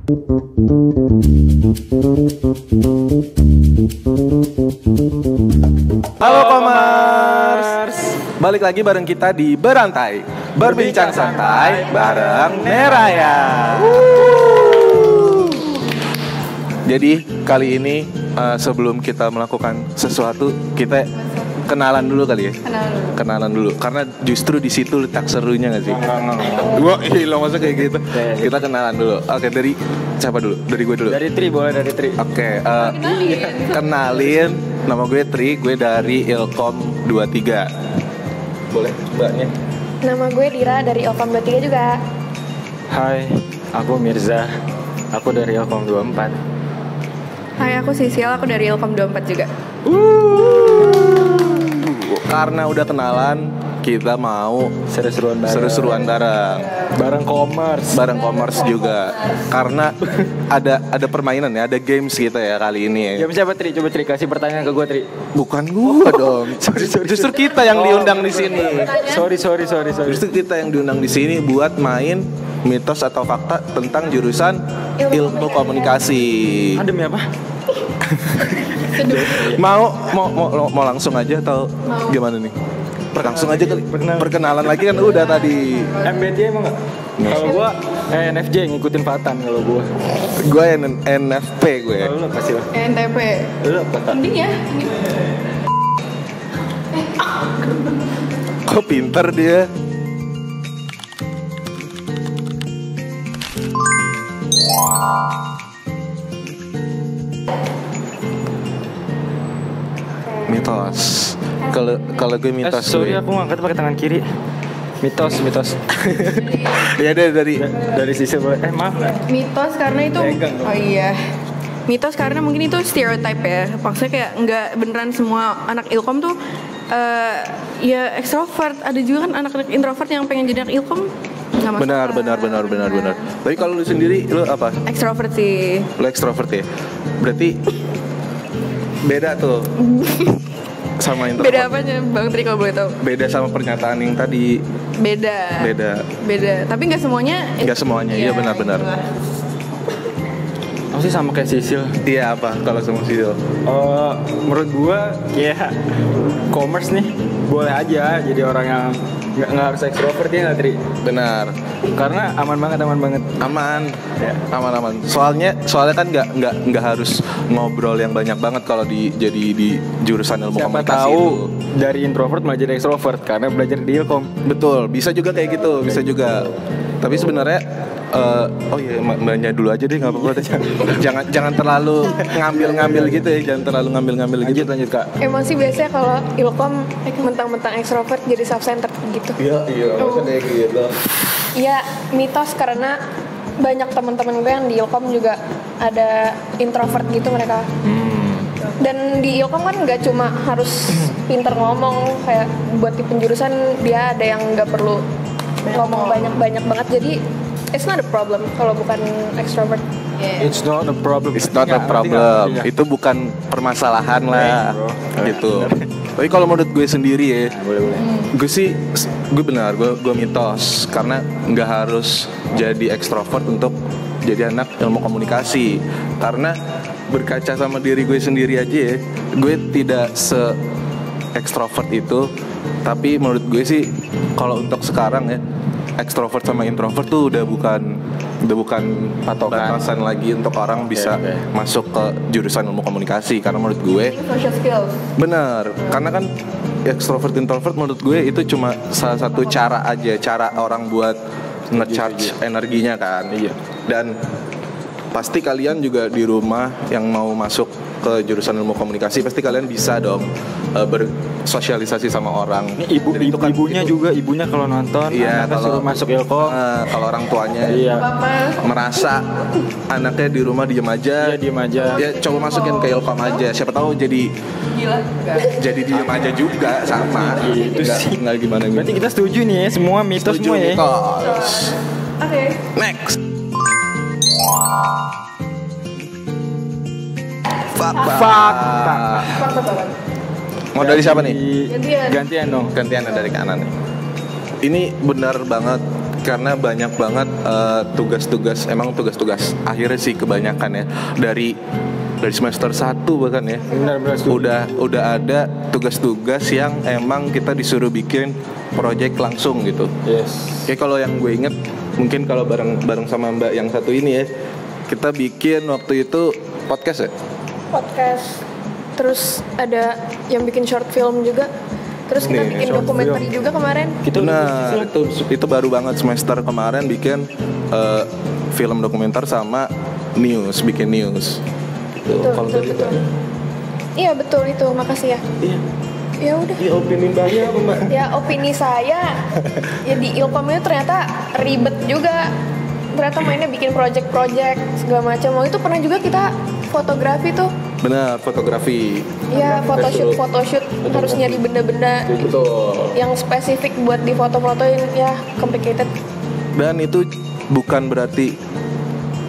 Halo Komers, balik lagi bareng kita di Berantai, berbincang santai bareng Neraya. Jadi kali ini sebelum kita melakukan sesuatu, kita kenalan dulu kali ya. Kenalan dulu. Karena justru di situ letak serunya nggak sih? Gua lo masa kayak gitu. Kita kenalan dulu. Oke, dari siapa dulu? Dari gue dulu. Dari Tri, boleh dari Tri. Oke, kenalin. Nama gue Tri, gue dari Ilkom 23. Boleh mbaknya? Nama gue Dira dari Ilkom 23 juga. Hai, aku Mirza. Aku dari Ilkom 24. Hai, aku Sisil, aku dari Ilkom 24 juga. Karena udah kenalan, kita mau seru-seruan bareng. Bareng Komers juga. Karena ada permainan ya, ada games kita ya kali ini ya. Jam siapa Tri? Coba Tri kasih pertanyaan ke gue Tri. Bukan gua dong. Justru kita yang diundang di sini. Sorry. Justru kita yang diundang di sini buat main mitos atau fakta tentang jurusan ilmu komunikasi. Demi apa? Mau langsung aja atau gimana nih? Langsung aja kali. Perkenalan lagi kan udah tadi. MBTI emang nggak? Kalau gua NFJ ngikutin Fatan kalau gua. Gua NFP gue. Kalau lu pasti lah. NTP. Lu apa? Mending ya. Kok pinter dia? Mitos. Kalau gue mitos. Sorry, aku ngangkat pakai tangan kiri. Mitos. Ya dari sisi boleh. Maaf. Mitos karena itu. Oh iya. Mitos karena mungkin itu stereotype ya. Maksudnya kayak nggak beneran semua anak Ilkom tuh ya ekstrovert. Ada juga kan anak-anak introvert yang pengen jadi anak Ilkom. Benar. Tapi kalau lu sendiri, lu apa? Ekstrovert sih. Lu ekstrovert ya? Berarti beda tuh sama introvert. Beda apanya Bang Tri kalau boleh tahu? Beda sama pernyataan yang tadi. Beda. Tapi nggak semuanya. Nggak semuanya, iya benar. Masih sama kayak Sisil. Iya apa kalau sama Sisil? Menurut gua ya Komers nih boleh aja jadi orang yang nggak harus ekstrovert ya nggak Tri? Benar. Karena aman banget. Aman. Soalnya kan nggak harus ngobrol yang banyak banget kalau jadi di jurusan ilmu siapa komunikasi tahu itu. Dari introvert malah jadi ekstrovert karena belajar di Ilkom. Betul, bisa juga kayak gitu, bisa juga. Tapi sebenarnya mbaknya dulu aja deh, nggak apa-apa. jangan terlalu ngambil gitu ya, jangan terlalu ngambil gitu. Lanjut Kak. Emang sih biasanya kalau Ilkom mentang-mentang ekstrovert jadi self-centered gitu. Iya, maksudnya kayak gitu. Iya, mitos karena banyak teman-teman gue yang di Ilkom juga ada introvert gitu mereka. Dan di Ilkom kan nggak cuma harus pinter ngomong, kayak buat di penjurusan dia ada yang nggak perlu ngomong banyak banget, jadi it's not a problem kalau bukan extrovert. It's not a problem. Itu bukan permasalahan lah, gitu. Tapi kalau menurut gue sendiri ya, gue benar, gue mitos karena nggak harus jadi ekstrovert untuk jadi anak ilmu komunikasi. Karena berkaca sama diri gue sendiri aja ya, gue tidak se ekstrovert itu. Tapi menurut gue sih kalau untuk sekarang ya, ekstrovert sama introvert tuh udah bukan batasan lagi untuk orang bisa masuk ke jurusan ilmu komunikasi. Karena menurut gue Social skills. benar, karena kan ekstrovert introvert menurut gue itu cuma salah satu cara orang buat nge-charge energinya kan. Iya. Dan pasti kalian juga di rumah yang mau masuk ke jurusan ilmu komunikasi pasti kalian bisa dong bersosialisasi sama orang. Ini ibunya kalau nonton, iya, kalau suruh masuk Ilkom, kalau orang tuanya merasa anaknya di rumah diem aja, ya coba masukin ke Ilkom aja. Siapa tahu jadi diem aja juga sama. Itu sih nggak gimana. Berarti kita setuju nih ya, semua mitos semua ya. Oke. Next. Fakta. Mau dari siapa nih? Gantian dong. Gantian dari kanan. Ini benar banget karena banyak banget tugas-tugas, emang tugas-tugas akhirnya sih kebanyakan ya dari semester 1 bahkan ya. Benar. Udah ada tugas-tugas yang emang kita disuruh bikin project langsung gitu. Yes. Kayak kalau yang gue inget, mungkin kalau bareng sama Mbak yang satu ini ya, kita bikin waktu itu podcast ya. Podcast. Terus ada yang bikin short film juga. Terus kita bikin dokumenter juga kemarin. Itu baru banget semester kemarin bikin film dokumenter sama bikin news. Betul. Iya betul itu, makasih ya. Iya. Ya udah. Iya, opini Mbaknya apa Mbak? Ya opini saya, ya di Ilkom itu ternyata ribet juga. Ternyata mainnya bikin project segala macam. Itu pernah juga kita fotografi tuh. Benar, fotografi. Iya, photoshoot harus nyari benda-benda Betul. yang spesifik buat di foto-fotoin, ya complicated. Dan itu bukan berarti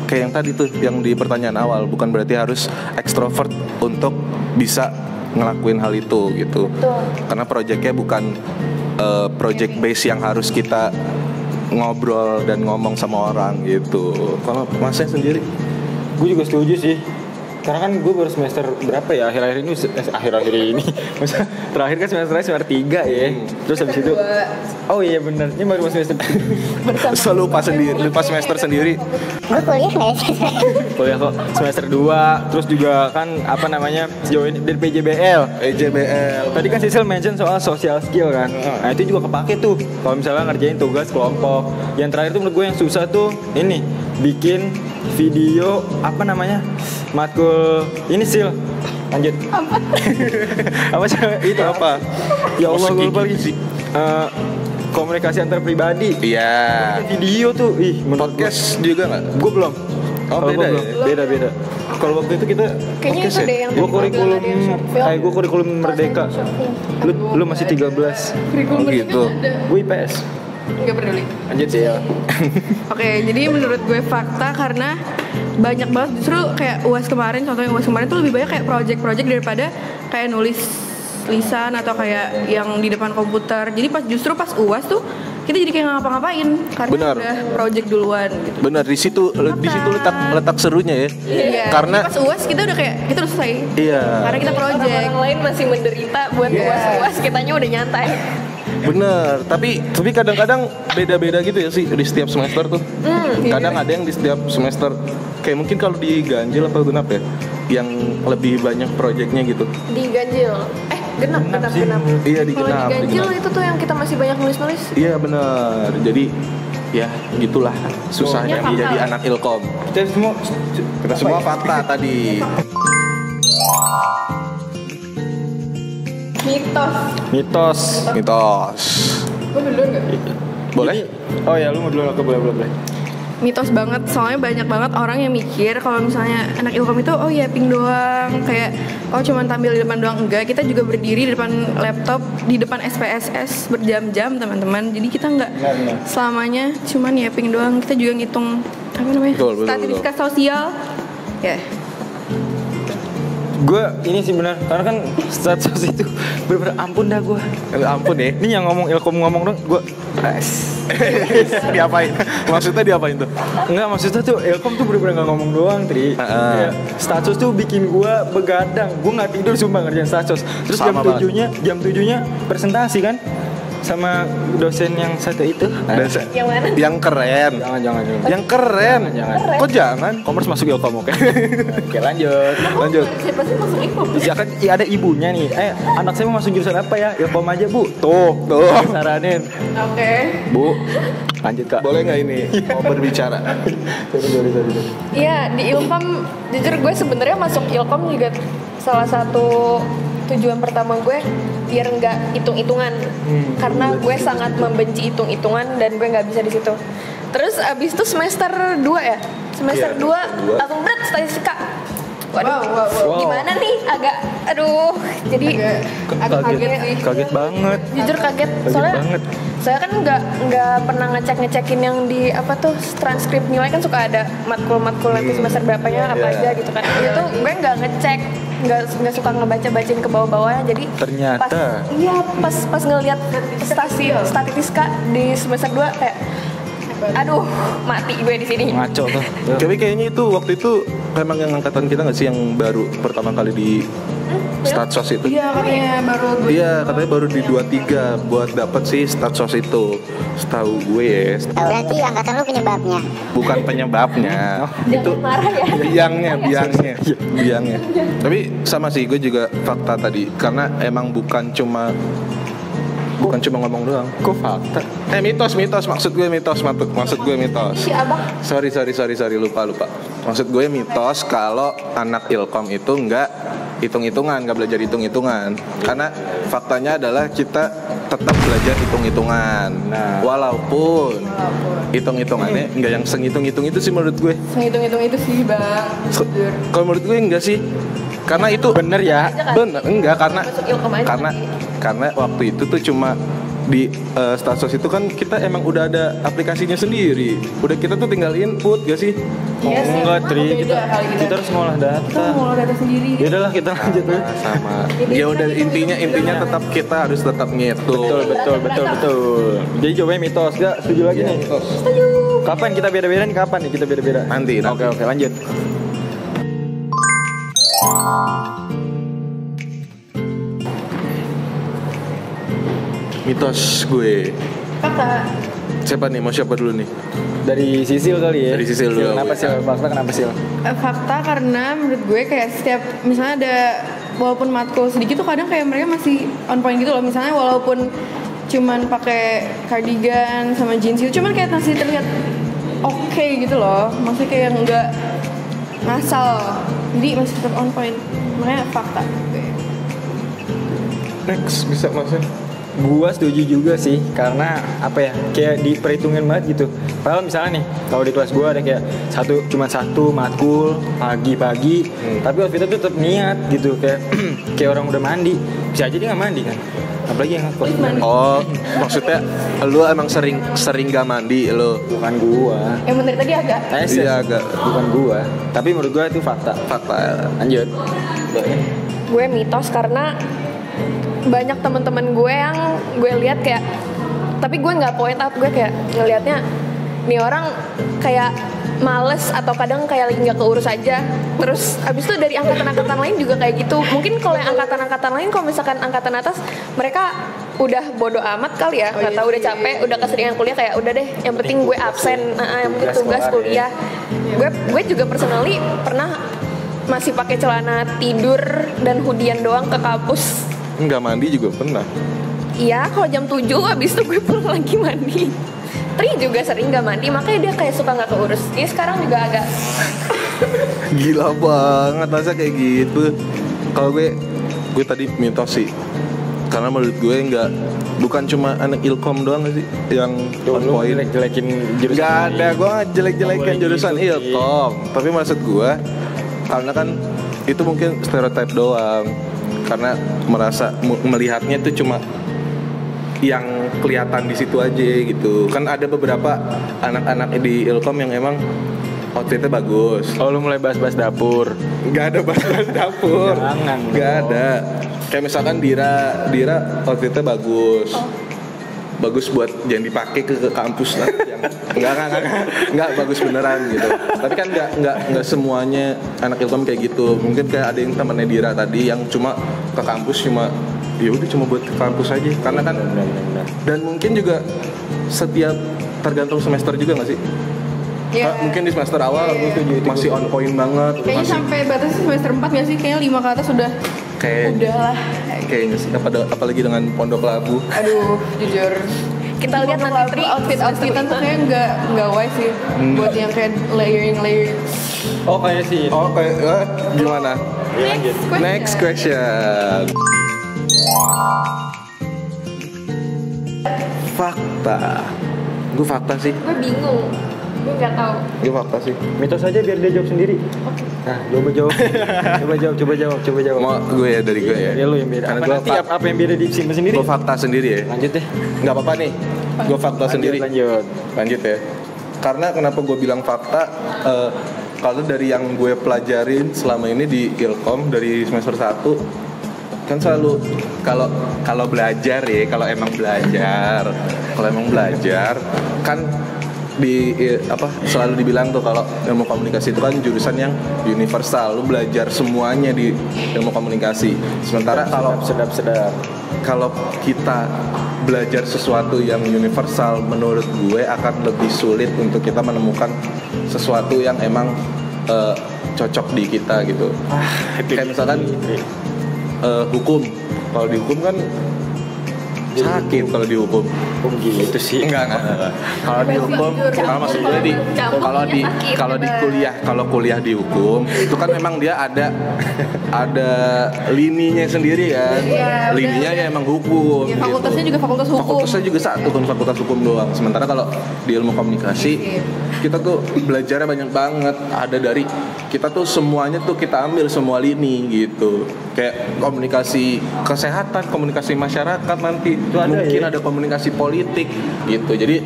kayak yang tadi tuh yang di pertanyaan awal, bukan berarti harus ekstrovert untuk bisa ngelakuin hal itu gitu. Betul. Karena projectnya bukan project base yang harus kita ngobrol dan ngomong sama orang gitu. Kalau Masnya sendiri? Gue juga setuju sih. Karena kan gue baru semester berapa ya akhir-akhir ini masa terakhir kan semester 3 ya. Terus habis itu oh iya benar, ini baru semester Selalu lupa semester sendiri. Gue kuliah kok semester 2. Terus juga kan apa namanya join dari PJBL. Tadi kan Sisil mention soal social skill kan. Nah itu juga kepake tuh kalau misalnya ngerjain tugas kelompok. Yang terakhir tuh menurut gue yang susah tuh ini bikin video apa namanya matkul ini Sil lanjut apa sih itu apa ya Allah gue lupa lagi sih komunikasi antar pribadi. Iya. Video tuh Podcast juga nggak? Gue belum. Beda. Kalau waktu itu kita kayaknya itu deh yang gue kurikulum Merdeka. Lu masih 13. Kurikulum gitu. Gue IPS. Nggak peduli. Lanjut sih ya. Oke, jadi menurut gue fakta karena banyak banget justru kayak UAS kemarin, contohnya UAS kemarin tuh lebih banyak kayak project daripada kayak nulis lisan atau kayak yang di depan komputer. Jadi pas UAS tuh kita jadi kayak ngapa-ngapain karena udah project duluan gitu. Benar, di situ letak serunya ya. Iya. Karena pas UAS kita udah kayak kita udah selesai. Iya. Karena kita project. Orang lain masih menderita buat UAS, kitanya udah nyantai. Bener, tapi kadang-kadang beda-beda gitu ya sih di setiap semester tuh. Kadang ada yang di setiap semester kayak mungkin kalau di Ganjil atau Genap ya, yang lebih banyak proyeknya gitu. Di Ganjil, Genap. Iya di Kalau Genap. di Ganjil itu tuh yang kita masih banyak nulis. Iya bener, jadi ya gitulah susahnya menjadi anak Ilkom. Kita semua fakta tadi. Mitos. Gue duluan gak? Boleh? Oh ya, lu mau duluan aku boleh. Mitos banget, soalnya banyak banget orang yang mikir kalau misalnya anak Ilkom itu oh ya ping doang, kayak cuma tampil di depan doang. Enggak, kita juga berdiri di depan laptop, di depan SPSS berjam-jam teman-teman. Jadi kita nggak selamanya cuman ya ping doang, kita juga ngitung apa namanya statistika sosial ya. Gue ini sih benar, karena kan status itu bener-bener ampun dah gue. Ampun ya. Ini yang Ilkom ngomong dong, gue diapain? Maksudnya diapain tuh? Enggak, maksudnya tuh Ilkom tuh bener-bener gak ngomong doang, Tri. Status tuh bikin gue begadang. Gue gak tidur sumpah ngerjain status. Terus jam 7-nya presentasi kan sama dosen yang satu itu. Yang mana? Yang keren. Jangan. Yang keren. Jangan. Kok jangan? Commerce masuk Ilkom, oke. Oke, lanjut. Siapa sih masuk Ilkom? Ya kan ada ibunya nih. Anak saya mau masuk jurusan apa ya? Ilkom aja, Bu. Tuh. Saranin. Oke. Bu, lanjut Kak. Boleh nggak ini mau berbicara? Sorry. Iya, di Ilkom jujur gue sebenarnya masuk Ilkom juga salah satu tujuan pertama gue biar nggak hitung-hitungan, karena gue sangat membenci hitung-hitungan dan gue nggak bisa di situ. Terus abis itu semester 2 ya, semester 2 langsung berat statistika. Waduh, wow. Gimana nih? Jadi agak kaget banget. Jujur kaget soalnya banget. Saya kan nggak pernah ngecekin yang di apa tuh transkrip nilai kan suka ada matkul nanti semester berapanya apa aja gitu kan. Itu gue nggak ngecek, nggak suka ngebacain ke bawah-bawahnya. Jadi ternyata pas ngelihat statistika di semester 2 kayak Aduh, mati gue di sini. Ngaco tuh. Tapi kayaknya itu waktu itu emang yang angkatan kita nggak sih yang baru pertama kali di Statsos itu? Iya katanya baru. Iya katanya baru di 23 buat dapet sih Statsos itu. Setahu gue ya. Berarti angkatan lu penyebabnya. Bukan penyebabnya. Itu Marah ya. biangnya. Tapi sama sih gue juga fakta tadi karena emang bukan cuma ngomong doang. Kok fakta? Mitos maksud gue mitos. Si abang. Sorry lupa. Maksud gue mitos kalau anak Ilkom itu nggak hitung-hitungan, nggak belajar hitung-hitungan. Karena faktanya adalah kita tetap belajar hitung-hitungan. Nah, walaupun hitung-hitungannya nggak yang senghitung-hitung itu sih menurut gue. Hitung-hitung itu sih bang. Jujur. Kalau menurut gue enggak sih. Karena itu bener ya. Bener enggak Masuk Ilkom aja. karena waktu itu tuh cuma di Statsos itu kan kita emang udah ada aplikasinya sendiri. Udah kita tuh tinggal input gak sih? Iya sih, enggak, emang Tri. beda kali Kita harus ngolah Kita data. mau data sendiri. Ya udahlah kita lanjut ya. Sama. Ya udah intinya tetap kita harus tetap ngitung. Betul. Jadi jawabannya mitos. Gak setuju lagi nih. Setuju. Kapan kita beda-beda nih? Kapan nih kita beda-beda? Nanti. Oke, lanjut. Mitos gue. Fakta. Siapa nih? Mau siapa dulu nih? Dari Sisil kali ya. Dari Sisil dulu. Kenapa Sil? Fakta kenapa Sil? Fakta karena menurut gue kayak setiap misalnya ada walaupun matkul sedikit tuh kadang kayak mereka masih on point gitu loh. Misalnya walaupun cuman pakai cardigan sama jeans itu cuman kayak masih terlihat oke gitu loh. Maksudnya kayak nggak ngasal. Jadi masih tetap on point. Makanya fakta. Next bisa masuk. Gua setuju juga sih karena apa ya kayak diperhitungin banget gitu. Padahal misalnya nih kalau di kelas gua ada kayak cuma satu matkul pagi-pagi, tapi outfitnya tuh tetap niat gitu kayak kayak orang udah mandi. Bisa aja dia nggak mandi kan. Apalagi yang ngekos. Oh, maksudnya lu emang sering gak mandi lu? Bukan gua. Yang bener tadi agak. Iya agak. Bukan gua. Tapi menurut gua itu fakta. Lanjut. Gue mitos karena banyak teman-teman gue yang gue lihat kayak, tapi gue nggak point out, gue kayak ngelihatnya nih orang kayak males atau kadang kayak lagi nggak keurus aja. Terus abis itu dari angkatan-angkatan lain juga kayak gitu. Mungkin kalau yang angkatan-angkatan lain, kalau misalkan angkatan atas mereka udah bodo amat kali ya, nggak tahu udah capek, udah keseringan kuliah kayak udah deh, yang penting gue absen, yang penting tugas kuliah. Gue juga personally pernah masih pakai celana tidur dan hoodie-an doang ke kampus. Enggak mandi juga pernah. Iya, kalau jam 7 abis itu gue pulang lagi mandi. Tri juga sering gak mandi, makanya dia kayak suka gak keurus. Dia sekarang juga agak Gila banget masa kayak gitu. Kalau gue tadi mitos sih. Karena menurut gue bukan cuma anak Ilkom doang sih yang on point. Jelek-jelekin jurusan. Gak ada, gue gak jelek-jelekin jurusan Ilkom. Tapi maksud gue karena kan itu mungkin stereotip doang. Karena melihatnya itu cuma yang kelihatan di situ aja gitu. Kan ada beberapa anak-anak di Ilkom yang emang outfitnya bagus. Oh, lu mulai bahas-bahas dapur. Gak ada bahas dapur. Jangan. Gak ada. Kayak misalkan Dira outfitnya bagus. Bagus buat jangan dipakai ke kampus lah. Enggak bagus beneran gitu. Tapi kan enggak semuanya anak Ilkom kayak gitu. Mungkin kayak ada yang temannya Dira tadi yang cuma ke kampus ya udah cuma buat ke kampus aja. Karena kan dan mungkin juga setiap tergantung semester juga enggak sih? Ya. Mungkin di semester awal masih on point banget. Kayaknya sampai batas semester 4 nggak sih? Kayaknya 5 ke atas udah lah. Kayaknya sih apalagi dengan Pondok Labu. Aduh, jujur. kita lihat nanti Tri outfitan tuh kayak nggak wise sih buat yang kayak layering. Oh kayak sih. Oh kayak gimana? Next question. Fakta. Gue fakta sih. gue bingung, gue nggak tahu. Gue fakta sih. Mitos aja biar dia jawab sendiri. Oke. Nah, coba jawab. Mau gue ya dari gue ya. Ya lu yang beda. Karena Apa gue nanti apa yang beda disimpan sendiri? Gue fakta sendiri ya. Lanjut deh. Nggak apa-apa nih. Gue fakta sendiri. Lanjut ya. Karena kenapa gue bilang fakta? Kalau dari yang gue pelajarin selama ini di Ilkom dari semester 1 kan selalu kalau belajar ya, kalau emang belajar kan selalu dibilang tuh kalau ilmu komunikasi itu kan jurusan yang universal, lu belajar semuanya di ilmu komunikasi. Sementara kalau kita belajar sesuatu yang universal, menurut gue akan lebih sulit untuk kita menemukan sesuatu yang emang cocok di kita gitu. Kayak misalkan hukum. Kalau di hukum kan sakit kalau dihukum. Gitu sih. Enggak. Kalau dihukum, kalau maksud gue kalau kuliah di hukum itu kan memang dia ada lininya sendiri kan. Iya, lininya ya emang hukum. Ya, fakultasnya gitu. juga fakultas hukum. Fakultasnya juga satu kan, fakultas hukum doang. Sementara kalau di ilmu komunikasi kita tuh belajarnya banyak banget. Ada dari kita tuh semuanya tuh kita ambil semua lini gitu. Kayak komunikasi kesehatan, komunikasi masyarakat, nanti mungkin ada komunikasi politik gitu. Jadi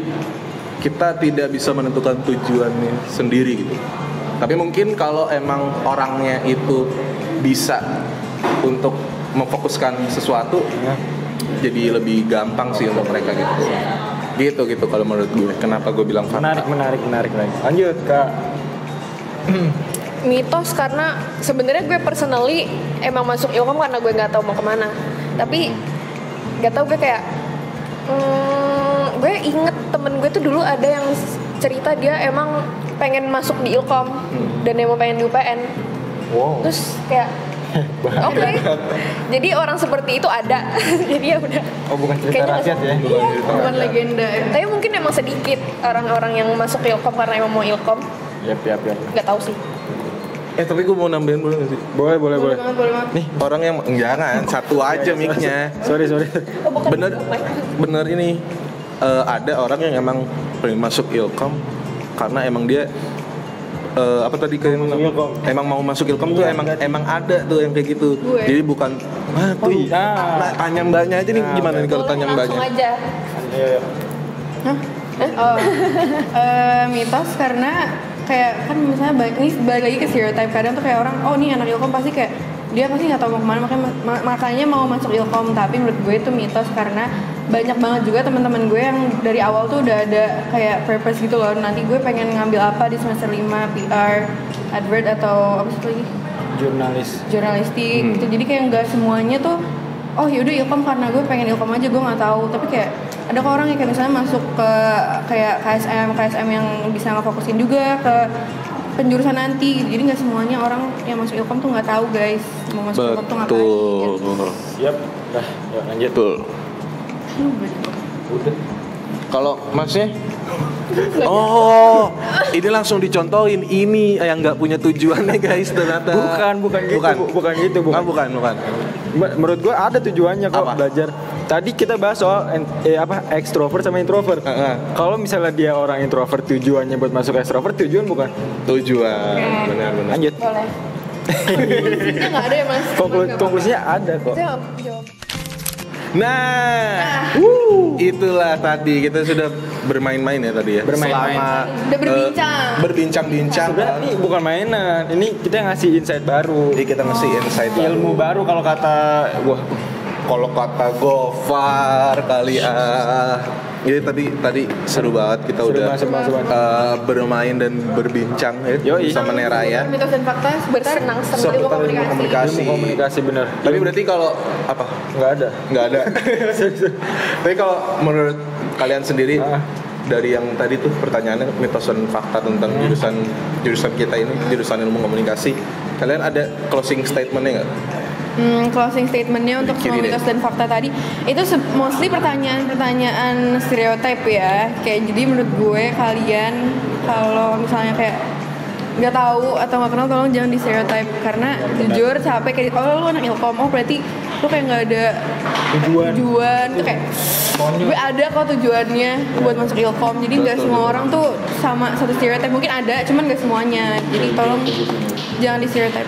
kita tidak bisa menentukan tujuannya sendiri gitu. Tapi mungkin kalau emang orangnya itu bisa untuk memfokuskan sesuatu, jadi lebih gampang sih untuk mereka gitu kalau menurut gue. Kenapa gue bilang fakta? Menarik lagi. Lanjut Kak. Mitos karena sebenarnya gue personally emang masuk ilkom karena gue nggak tahu mau kemana. Tapi nggak tahu, gue kayak gue inget temen gue tuh dulu ada yang cerita dia emang pengen masuk di ilkom dan emang pengen di UPN. Wow. Terus kayak oke. Jadi orang seperti itu ada. Jadi ya udah. Oh, bukan cerita rakyat ya? Bukan legenda. Tapi mungkin emang sedikit orang-orang yang masuk ilkom karena emang mau ilkom. Yap. Nggak tahu sih. Tapi gue mau nambahin boleh nggak sih? Boleh. Boleh banget. Nih orang yang jangan satu aja mic-nya. Sorry. Oh, bukan. Bener ini ada orang yang emang pengen masuk ilkom karena emang dia emang mau masuk ilkom tuh emang ada tuh yang kayak gitu. Jadi bukan tanya mbaknya aja nih, gimana nih kalau tanya mbaknya? Langsung aja. Mitos karena kayak kan misalnya ini balik lagi ke stereotype, kadang tuh kayak orang nih anak ilkom pasti kayak dia pasti nggak tahu mau kemana, makanya mau masuk ilkom. Tapi menurut gue itu mitos karena banyak banget juga teman-teman gue yang dari awal tuh udah ada kayak purpose gitu loh. Nanti gue pengen ngambil apa di semester 5, PR, advert atau apa sih lagi? Jurnalistik gitu. Jadi kayak nggak semuanya tuh yaudah ilkom karena gue pengen ilkom aja, gue nggak tahu. Tapi kayak ada kok orang yang kayak misalnya masuk ke kayak KSM yang bisa ngefokusin juga ke penjurusan nanti. Jadi nggak semuanya orang yang masuk ilkom tuh nggak tahu guys mau masuk ilkom tuh ngapain. Betul. Yap. Yuk lanjut. Betul. Udah. Kalau masnya? Ini langsung dicontohin, ini yang nggak punya tujuannya guys ternyata. Bukan gitu. Bukan. Menurut gue ada tujuannya kok belajar. Tadi kita bahas soal extrovert sama introvert. Kalau misalnya dia orang introvert, tujuannya buat masuk extrovert, tujuan bukan? Tujuan. Benar. Boleh. Lanjut. Konklusinya nggak ada ya mas? Konklusinya ada kok. Jawab. Nah, itulah tadi kita sudah bermain-main ya tadi ya. Udah berbincang-bincang. Sebenarnya ini bukan mainan, ini kita ngasih insight baru. Kita ngasih insight ilmu baru kalau kata Gofar kali Jadi tadi seru banget kita udah bermain dan berbincang sama Neraya. Mitos dan fakta bersenang-senang Ilmu komunikasi benar. Tapi berarti kalau apa? Nggak ada. Tapi kalau menurut kalian sendiri dari yang tadi tuh pertanyaannya mitos dan fakta tentang jurusan kita ini, jurusan ilmu komunikasi, kalian ada closing statementnya nggak? Closing statementnya untuk semua mitos dan fakta tadi itu mostly pertanyaan stereotype ya. Kayak jadi menurut gue kalian kalau misalnya kayak nggak tahu atau nggak kenal, tolong jangan di stereotype karena jujur capek kayak lu anak ilkom berarti lu kayak nggak ada tujuan tuh kayak gue ada kok tujuannya buat masuk ilkom. Jadi nggak semua orang tuh sama satu stereotype, mungkin ada cuman nggak semuanya. Jadi tolong jangan di stereotype.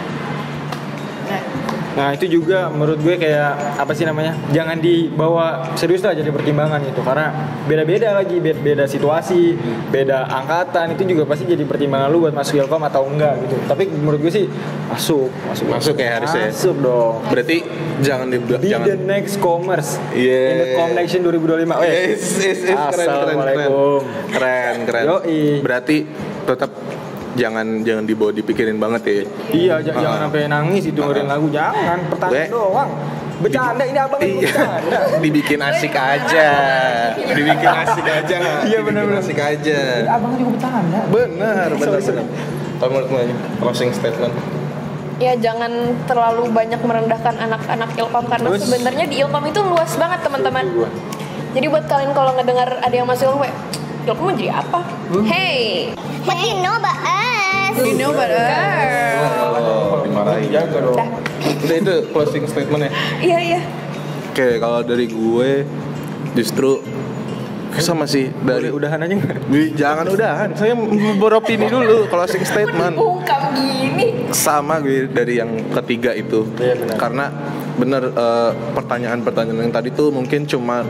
Nah itu juga menurut gue kayak apa sih namanya, jangan dibawa serius lah jadi pertimbangan gitu, karena beda-beda lagi, beda situasi, beda angkatan, itu juga pasti jadi pertimbangan lu buat masuk Ilkom atau enggak gitu. Tapi menurut gue sih masuk ya harusnya. Masuk dong. Berarti jangan Be the next commerce in the Connection 2025. Keren. Yoi. Berarti tetap jangan dibawa dipikirin banget ya. Iya, jangan sampai nangis itu dengerin lagu, jangan. Pertanyaan doang. Bercanda ini abang bercanda. Dibikin asik aja. Iya benar. Asik aja. Abang juga bercanda. Benar. Kalau menurut gue closing statement. Ya jangan terlalu banyak merendahkan anak-anak Ilkom, karena sebenarnya di Ilkom itu luas banget teman-teman. Jadi buat kalian kalau ngedengar ada yang masuk Ilkom mau jadi apa? Hey, What do you know about us? You know about us. Dimarahin. Jaga dong. Udah itu closing statement ya. Iya. Oke, kalau dari gue justru sama sih dari udahan aja nggak? Jangan udahan, saya beropini dulu closing statement. Bungkam gini. Sama gue dari yang ketiga itu. Iya, benar. Karena bener pertanyaan-pertanyaan yang tadi tuh mungkin cuma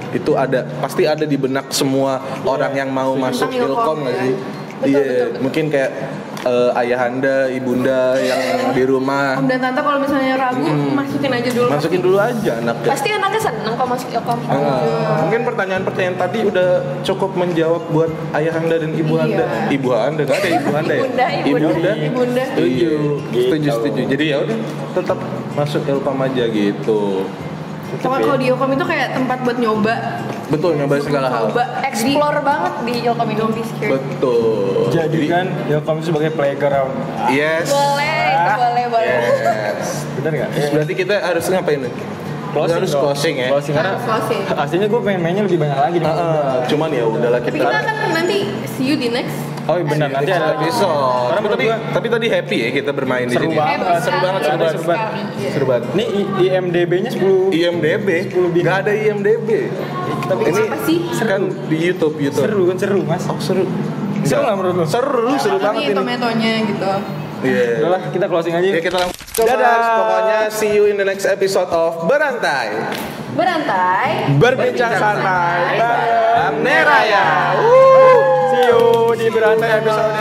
itu pasti ada di benak semua orang yang mau masuk Ilkom nggak sih? Iya, mungkin kayak ayahanda, ibunda yang di rumah. Om dan tante kalau misalnya ragu, masukin dulu aja anaknya. Pasti anaknya seneng kalau masuk Ilkom. Mungkin pertanyaan-pertanyaan tadi udah cukup menjawab buat ayahanda dan ibu anda. Ibu anda nggak ada ibu anda ya? Ibunda. Setuju. Jadi ya udah tetap masuk Ilkom aja gitu. Sama kalau di Ilkom itu kayak tempat buat nyoba. Betul, nyoba segala hal. Explore banget di Ilkom ini. Betul. Jadikan Ilkom sebagai playground. Yes. Boleh. Yes. Bener nggak? Berarti kita harus ngapain nih? Closing ya. Closing karena aslinya gue pengen mainnya lebih banyak lagi. Cuman ya udahlah Tapi kita kan nanti see you di next. Oh iya benar, nanti ada episode. Karena tapi tadi happy ya kita bermain di sini. Seru banget. Ini IMDb-nya 10. IMDb? Gak ada IMDb. Tapi ini apa sih? Kan di YouTube. Seru Mas. Oh seru. Seru nggak menurut lo? Seru banget ini. Tomatonya gitu. Iya. Udahlah, kita closing aja. Ya kita langsung. Dadah. Pokoknya see you in the next episode of Berantai. Berbincang santai bareng Neraya. See you di Berantai episode